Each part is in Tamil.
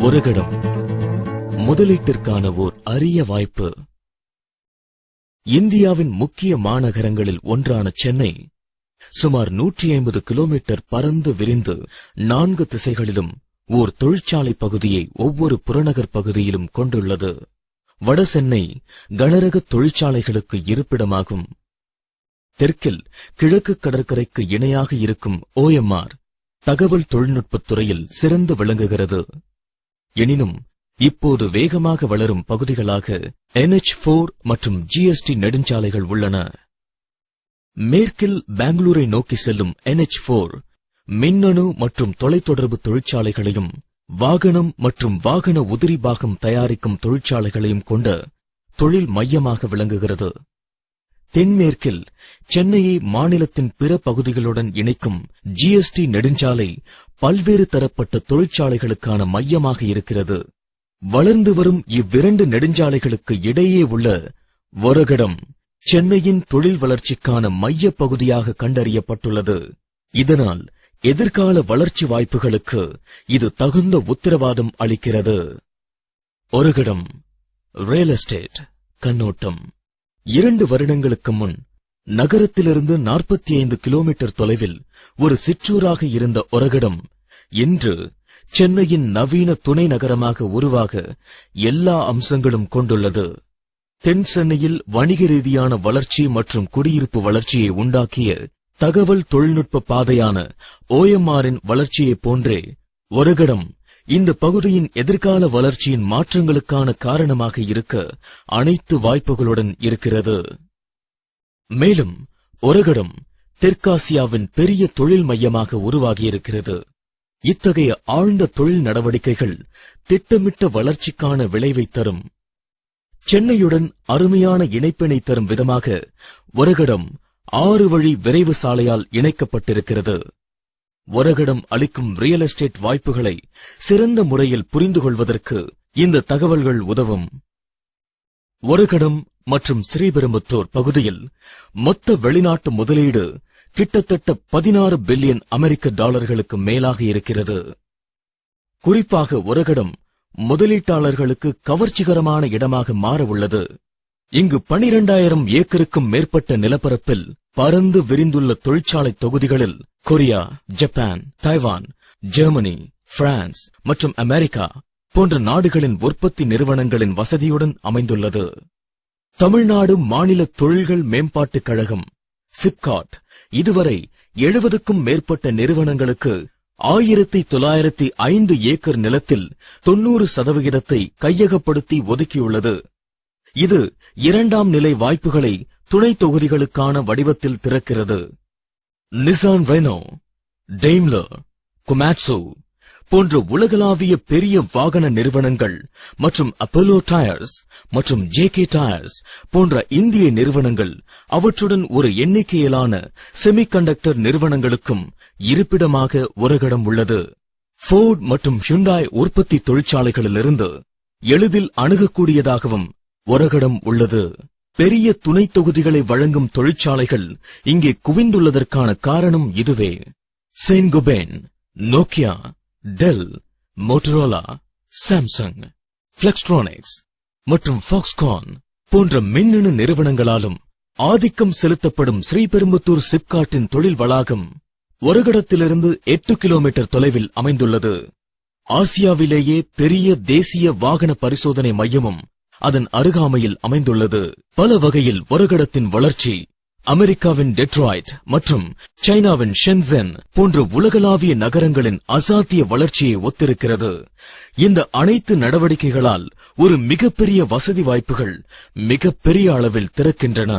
ஒருகடம் முதலீட்டிற்கான ஓர் அரிய வாய்ப்பு. இந்தியாவின் முக்கிய மாநகரங்களில் ஒன்றான சென்னை சுமார் 150 கிலோமீட்டர் பறந்து விரிந்து 4 திசைகளிலும் ஓர் தொழிற்சாலை பகுதியை ஒவ்வொரு புறநகர் பகுதியிலும் கொண்டுள்ளது. வட சென்னை கனரக தொழிற்சாலைகளுக்கு இருப்பிடமாகும். தெற்கில் கிழக்கு கடற்கரைக்கு இணையாக இருக்கும் OMR தகவல் தொழில்நுட்பத் துறையில் சிறந்து விளங்குகிறது. எனினும் இப்போது வேகமாக வளரும் பகுதிகளாக NH4 மற்றும் GST நெடுஞ்சாலைகள் உள்ளன. மேற்கில் பெங்களூரை நோக்கி செல்லும் NH4 மின்னணு மற்றும் தொலைத்தொடர்பு தொழிற்சாலைகளையும் வாகனம் மற்றும் வாகன உதிரி பாகம் தயாரிக்கும் தொழிற்சாலைகளையும் கொண்ட தொழில் மையமாக விளங்குகிறது. தென்மேற்கில் சென்னையை மாநிலத்தின் பிற பகுதிகளுடன் இணைக்கும் GST நெடுஞ்சாலை பல்வேறு தரப்பட்ட தொழிற்சாலைகளுக்கான மையமாக இருக்கிறது. வளர்ந்து வரும் இவ்விரண்டு நெடுஞ்சாலைகளுக்கு இடையே உள்ள ஒரகடம் சென்னையின் தொழில் வளர்ச்சிக்கான மைய பகுதியாக கண்டறியப்பட்டுள்ளது. இதனால் எதிர்கால வளர்ச்சி வாய்ப்புகளுக்கு இது தகுந்த உத்தரவாதம் அளிக்கிறது. ஒரகடம் ரியல் எஸ்டேட் கண்ணோட்டம். 2 வருடங்களுக்கு முன் நகரத்திலிருந்து 45 கிலோமீட்டர் தொலைவில் ஒரு சிற்றூராக இருந்த ஒரகடம் இன்று சென்னையின் நவீன துணை நகரமாக உருவாக எல்லா அம்சங்களும் கொண்டுள்ளது. தென் சென்னையில் வணிக ரீதியான வளர்ச்சி மற்றும் குடியிருப்பு வளர்ச்சியை உண்டாக்கிய தகவல் தொழில்நுட்ப பாதையான OMRின் வளர்ச்சியைப் போன்றே ஒரகடம் இந்த பகுதியின் எதிர்கால வளர்ச்சியின் மாற்றங்களுக்கான காரணமாக இருக்க அனைத்து வாய்ப்புகளுடன் இருக்கிறது. மேலும் ஒரகடம் தெற்காசியாவின் பெரிய தொழில் மையமாக உருவாகியிருக்கிறது. இத்தகைய ஆழ்ந்த தொழில் நடவடிக்கைகள் திட்டமிட்ட வளர்ச்சிக்கான விளைவை தரும். சென்னையுடன் அருமையான இணைப்பினை தரும் விதமாக ஒரகடம் 6 வழி விரைவு சாலையால் இணைக்கப்பட்டிருக்கிறது. ஒரகடம் அளிக்கும் ரியல் எஸ்டேட் வாய்ப்புகளை சிறந்த முறையில் புரிந்து கொள்வதற்கு இந்த தகவல்கள் உதவும். ஒரகடம் மற்றும் ஸ்ரீபெரும்புத்தூர் பகுதியில் மொத்த வெளிநாட்டு முதலீடு கிட்டத்தட்ட 16 பில்லியன் அமெரிக்க டாலர்களுக்கு மேலாக இருக்கிறது. குறிப்பாக ஒரகடம் முதலீட்டாளர்களுக்கு கவர்ச்சிகரமான இடமாக மாற உள்ளது. இங்கு 12,000 ஏக்கருக்கும் மேற்பட்ட நிலப்பரப்பில் பரந்து விரிந்துள்ள தொழிற்சாலை தொகுதிகளில் Korea, Japan, Taiwan, Germany, France மற்றும் அமெரிக்கா போன்ற நாடுகளின் உற்பத்தி நிறுவனங்களின் வசதியுடன் அமைந்துள்ளது. தமிழ்நாடு மாநில தொழில்கள் மேம்பாட்டுக் கழகம் சிப்காட் இதுவரை 70க்கும் மேற்பட்ட நிறுவனங்களுக்கு 1905 ஏக்கர் நிலத்தில் 90% கையகப்படுத்தி ஒதுக்கியுள்ளது. இது 2ஆம் நிலை வாய்ப்புகளை துணை தொகுதிகளுக்கான வடிவத்தில் திறக்கிறது. நிசான் ரெனோ, டெய்ம்லர், கொமாட்சு போன்ற உலகளாவிய பெரிய வாகன நிறுவனங்கள் மற்றும் அப்போலோ டயர்ஸ் மற்றும் JK டயர்ஸ் போன்ற இந்திய நிறுவனங்கள் அவற்றுடன் ஒரு எண்ணிக்கையிலான செமிகண்டக்டர் நிறுவனங்களுக்கும் இருப்பிடமாக ஒரகடம் உள்ளது. ஃபோர்ட் மற்றும் ஹுண்டாய் உற்பத்தி தொழிற்சாலைகளிலிருந்து எளிதில் அணுகக்கூடியதாகவும் ஒரகடம் உள்ளது. பெரிய துணை தொகுதிகளை வழங்கும் தொழிற்சாலைகள் இங்கே குவிந்துள்ளதற்கான காரணம் இதுவே. Saint Gobain, Nokia, Dell, Motorola, Samsung, Flextronics மற்றும் ஃபாக்ஸ்கான் போன்ற மின்னணு நிறுவனங்களாலும் ஆதிக்கம் செலுத்தப்படும் ஸ்ரீபெரும்புத்தூர் சிப்காட்டின் தொழில் வளாகம் ஒரகடத்திலிருந்து 8 கிலோமீட்டர் தொலைவில் அமைந்துள்ளது. ஆசியாவிலேயே பெரிய தேசிய வாகன பரிசோதனை மையமும் அதன் அருகாமையில் அமைந்துள்ளது. பல வகையில் ஒரகடத்தின் வளர்ச்சி அமெரிக்காவின் டெட்ராய்ட் மற்றும் சைனாவின் ஷென்சென் போன்ற உலகளாவிய நகரங்களின் அசாத்திய வளர்ச்சியை ஒத்திருக்கிறது. இந்த அனைத்து நடவடிக்கைகளால் ஒரு மிகப்பெரிய வசதி வாய்ப்புகள் மிகப்பெரிய அளவில் திறக்கின்றன.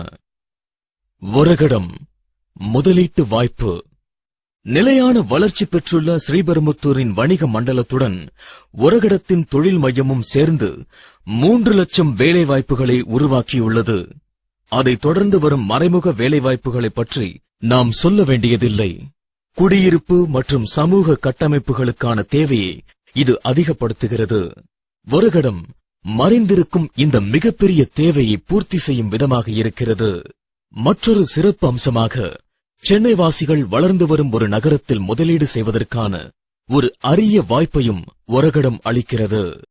ஒரகடம் முதலீட்டு வாய்ப்பு. நிலையான வளர்ச்சி பெற்றுள்ள ஸ்ரீபெரும்புத்தூரின் வணிக மண்டலத்துடன் ஒரகடத்தின் தொழில் மையமும் சேர்ந்து 3 லட்சம் வேலைவாய்ப்புகளை உருவாக்கியுள்ளது. அதைத் தொடர்ந்து வரும் மறைமுக வேலைவாய்ப்புகளை பற்றி நாம் சொல்ல வேண்டியதில்லை. குடியிருப்பு மற்றும் சமூக கட்டமைப்புகளுக்கான தேவையை இது அதிகப்படுத்துகிறது. ஒரகடம் மறைந்திருக்கும் இந்த மிகப்பெரிய தேவையை பூர்த்தி செய்யும் விதமாக இருக்கிறது. மற்றொரு சிறப்பு அம்சமாக சென்னை வாசிகள் வளர்ந்து வரும் ஒரு நகரத்தில் முதலீடு செய்வதற்கான ஒரு அரிய வாய்ப்பையும் ஒரகடம் அளிக்கிறது.